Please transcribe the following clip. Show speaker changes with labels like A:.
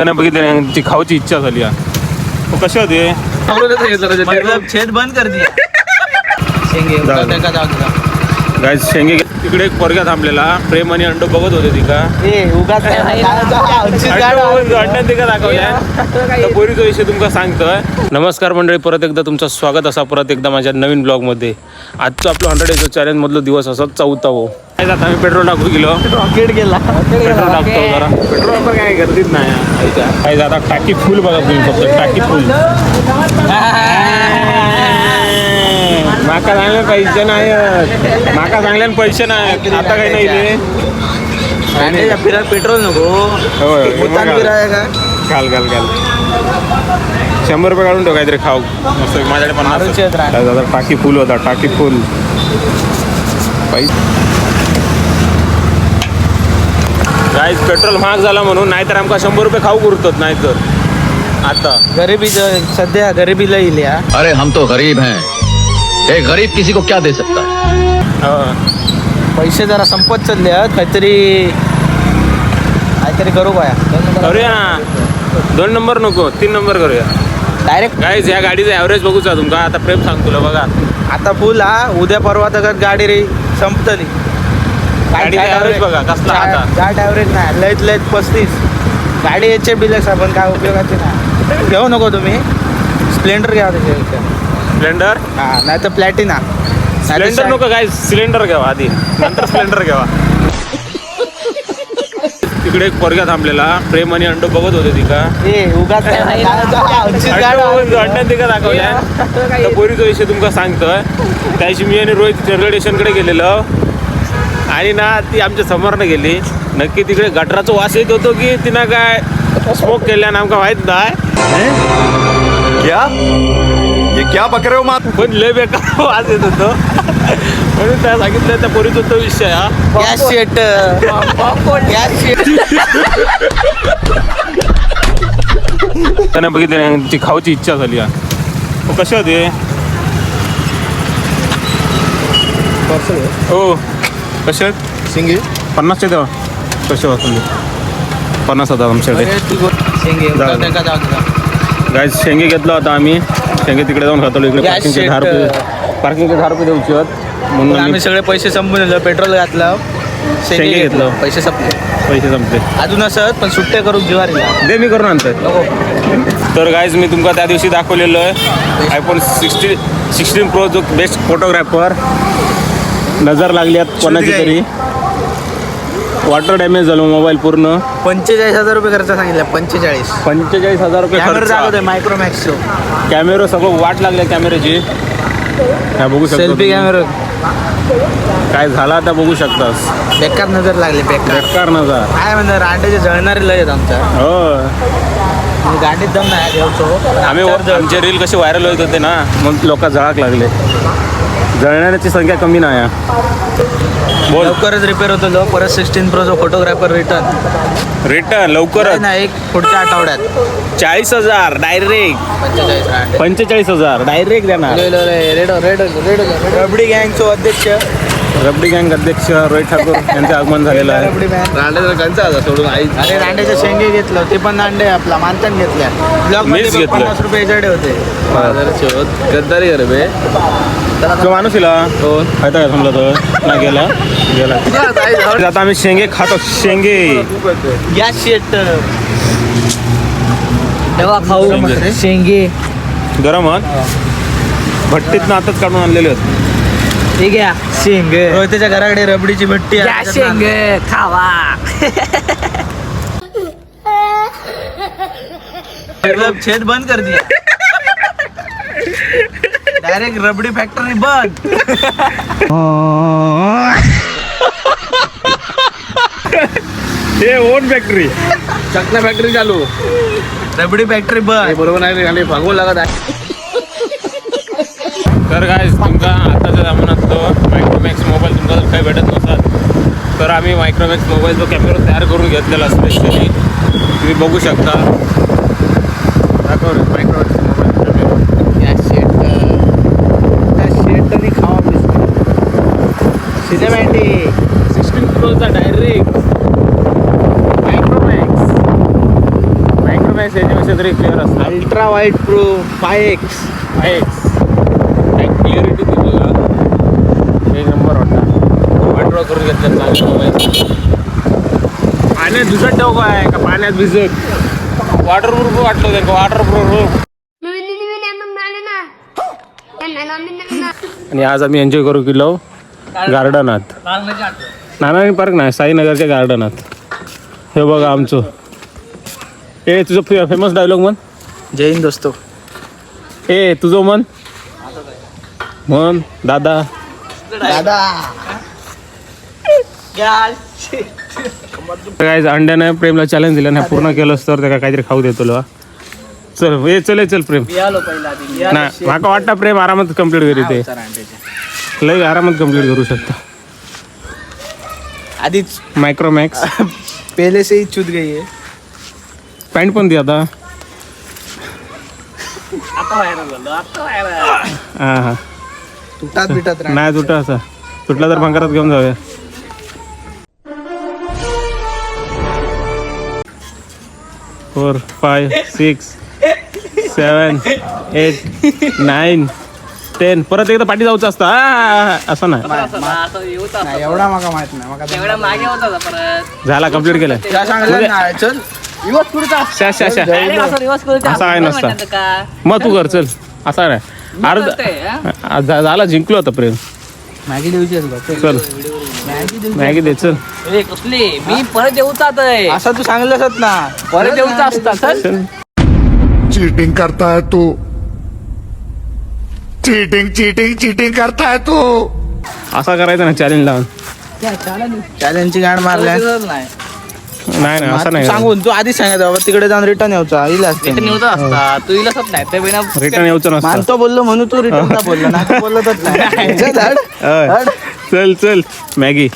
A: त्यांना बघितलं त्यांची खाऊची इच्छा झाली. कशी होते
B: छेद बंद कर दिया.
A: गाईज शेंगे तिकडे एक पोरगा थांबलेला प्रेम आणि अंडो बघत होते ती का अंड्यात ते का दाखवल्या पोरीचा विषय तुमका सांगतोय. नमस्कार मंडळी, परत एकदा तुमचं स्वागत असा परत एकदा माझ्या नवीन ब्लॉगमध्ये. आजचं आपलं 100 डेज चॅलेंज मधलं दिवस असा 4था हो. आता मी पेट्रोल टाकू गेलो,
B: रॉकेट गेला.
A: पेट्रोल टाकतो जरा. पेट्रोल पण काय गर्दीत नाही काय आता टाकी फुल बघा तुम्ही, फक्त टाकी फुल. माका चांगले पैसे नाही, माका चांगल्या पैसे नाही. आता काही नाही ते
B: फिरायला पेट्रोल नको.
A: घाल 100 रुपये काढून ठेव काहीतरी खाऊ मस्त. माझ्याकडे 50 टाकी फुल होता, टाकी फुल पैसे. गाईज पेट्रोल महाग झाला म्हणून, नाहीतर आमका 100 रुपये खाऊ उरतात. नाहीतर आता
B: गरिबी सध्या गरिबीला येईल.
C: अरे हम तो गरीब हैं, एक गरीब किसी को क्या दे सकता है.
B: पैसे जरा संपत चालले आहेत. काहीतरी करू काय
A: करूया ना. 2 नंबर नको, 3 नंबर करूया
B: डायरेक्ट.
A: गाईज या गाडीचा ॲव्हरेज बघूचा तुमका. आता प्रेम सांग तुला बघा,
B: आता फुल उद्या परवा तर गाडी रे संपतली.
A: गाडीचा ॲव्हरेज बघा कसला. आता
B: जाट ॲव्हरेज नाही, लयत 35. गाडी याचे बिलेक्स आपण काय उपयोगाचे नाही. घेऊ नको तुम्ही, स्प्लेंडर घ्या त्याच्या.
A: स्प्लेंडर
B: नाही तर प्लॅटिना.
A: स्प्लेंडर नको गाईज, सिलेंडर घ्यावा आधी, नंतर स्प्लेंडर घ्यावा. तिकडे एक पोरगा थांबलेला प्रेम आणि अंडो बघत होते ती का अंड्यात ते का दाखवल्या. पोरीचा विषय तुमका सांगतोय. त्याशी मी आणि रोहित रेल्वे स्टेशनकडे गेलेलो आणि ना ती आमच्या समोरनं गेली. नक्की तिकडे गटराचा वास येत होतो की तिनं काय स्मोक केल्या आमका माहित नाही.
C: क्या बक रहे हो मात.
A: पण लय बेकार वास येत होतो म्हणून त्या सांगितलं त्या पोरीचा तो विषय. त्याने बघितलं त्यांची खाऊची इच्छा झाली. कशी होते हो. कसे आहेत
B: शिंगे
A: 50चे देवा. कसे होते 50 होता आमच्याकडे. गाईज शेंगे घेतला होता आम्ही. शेंगे तिकडे जाऊन खातो. इकडे पार्किंगचे 10 रुपये द्यायचे आहेत म्हणून
B: आम्ही सगळे पैसे संपून दिलं. पेट्रोल घातलं,
A: शेंगे घेतलं,
B: पैसे
A: संपले.
B: अजून असत पण सुट्टे करून जिवारी
A: दे मी करून आणतोय. तर गाईज मी तुमका त्या दिवशी दाखवलेलं आहे आयफोन 16 प्रो जो बेस्ट फोटोग्राफर. नजर लागली आहेत कोणाची तरी. वॉटर डॅमेज झालं मोबाईल पूर्ण.
B: 45,000 रुपये खर्च सांगितलं.
A: 45,000 रुपये खर्च.
B: मायक्रोमॅक्स
A: कॅमेरा सगळं वाट लागले कॅमेऱ्याची. काय बघू शकता
B: सेल्फी कॅमेरा
A: काय झाला आता बघू शकतास.
B: बेकार नजर लागली.
A: बेकार नजर
B: काय म्हणतात, रांडेचे जळणारे लय आहेत आमच्या.
A: हो
B: गाडीत दम नाही ठेवतो
A: आम्ही. आमचे रील कसे व्हायरल होत होते ना, मग लोक जळाक लागले. जळणाऱ्याची संख्या कमी नाही.
B: लवकरच रिपेअर होतो. परत 16 प्रोचा फोटोग्राफर रिटर्न
A: लवकरच
B: नाही, एक पुढच्या आठवड्यात.
A: 40,000 डायरेक्ट. 45,000 डायरेक्ट देणार.
B: रबडी गँगचो अध्यक्ष,
A: रबडी गँग अध्यक्ष रोहित ठाकूर यांचं आगमन झालेलं आहे.
C: सोडून आई.
B: अरे रांडेचे शेंगे घेतलं, ते पण अंडे आपला मानतान घेतल्या. ब्लॉक
A: मीच घेतलं.
B: 50 रुपये जडे होते.
C: गद्दारी कर बे.
A: तो माणूस इला काय थांबला तो ना गेला. आता आम्ही शेंगे खातो. शेंगे
B: गॅस शेट तेव्हा खाऊ शेंगे
A: गरम आहेत. भट्टीतनं आताच काढून आणलेले आहेत.
B: ठीक आहे. शेंगे रोहितच्या घराकडे रबडीची भट्टी आहे. शेंगे खावा. छेद बंद कर दिया. डायरेक्ट रबडी फॅक्टरी बंद.
A: हे ओन फॅक्टरी.
C: चकना फॅक्टरी चालू.
B: रबडी फॅक्टरी बंद.
C: बरोबर नाही आणि भागवून लागत आहे.
A: तर काय तुमचा आताच्या जमान्यात तो मायक्रोमॅक्स मोबाईल तुमचा जर काही भेटत नसतात तर आम्ही मायक्रोमॅक्स मोबाईल जो कॅमेरा तयार करून घेतलेला स्पेशली तुम्ही बघू शकता. दाखव रे मायक्रोमॅक्स मोबाईल कॅमेरा.
B: शेट खावा सिनेमॅटिक
A: 16 प्रोचा डायरेक्ट मायक्रोमॅक्स. मॅक्स याच्यापेक्षा तरी क्लिअर असतं.
B: अल्ट्रा वाईट प्रो 5X.
A: क्लिअरिटी ती बघा एक नंबर वाटतं. वाटर करून घेतलं चांगलं मोबाईल. पाण्यात भिजत ठेव काय का पाण्यात भिजत वॉटरप्रूफ वाटलं ते वॉटरप्रूफ. आणि आज आम्ही एन्जॉय करू गेलो गार्डनात. नाना पार्क नाही साईनगरच्या गार्डनात. हे बघा आमचं. ए तुझं फेमस डायलॉग म्हण.
B: जय हिंद दोस्तो.
A: ए तुझं म्हण दादा. काय अंड्याने प्रेमला चॅलेंज दिलं नाही पूर्ण केलंस तर त्याला काहीतरी खाऊ देतो तुला. चल चल प्रेम. नाही माका वाटतं प्रेम आरामात कम्प्लीट करी ते लई आरामात कम्प्लीट करू शकता.
B: आधीच
A: मायक्रोमॅक्स
B: पहिले से ही चूत गई है.
A: पॅन्ट पण दे आता. हा
B: तुटात बिटात राहणार.
A: नाही तुटा असा तुटला तर भंगारात घेऊन जाऊया. 4 5 6 7 8 9 10 परत एकदा पाठी जाऊचं असतं. असं नाही
B: नाही, एवढा माका माहित नाही. माका
A: झाला कम्प्लीट केलं.
B: त्या सांगितलं नाही. चल
A: असा आहे नसता. मग तू कर चल. असा नाही अर्धा झाला जिंकलो आता प्रेम.
B: मॅगी देऊची
A: चल मॅगी दे चल.
D: मी परत येऊच आहे.
B: असं तू सांगितलंस ना.
D: परत येऊच असता सर.
A: चल
E: चीटिंग करता है तू. चीटिंग करता है तू.
A: असा करायचा ना चॅलेंज लावून.
B: चॅलेंजची गाड मारल्या.
A: नाही असं नाही
B: सांगून तू आधीच सांगायचं बाबा तिकडे जाऊन रिटर्न यायचा.
D: येऊच असता तू इलाच नाही ते बिना
A: रिटर्न यायचं नसतं.
B: मानतो बोललो म्हणून तू रिटर्न बोललो ना. बोललो तर नाही. चल, हट.
A: चल मॅगी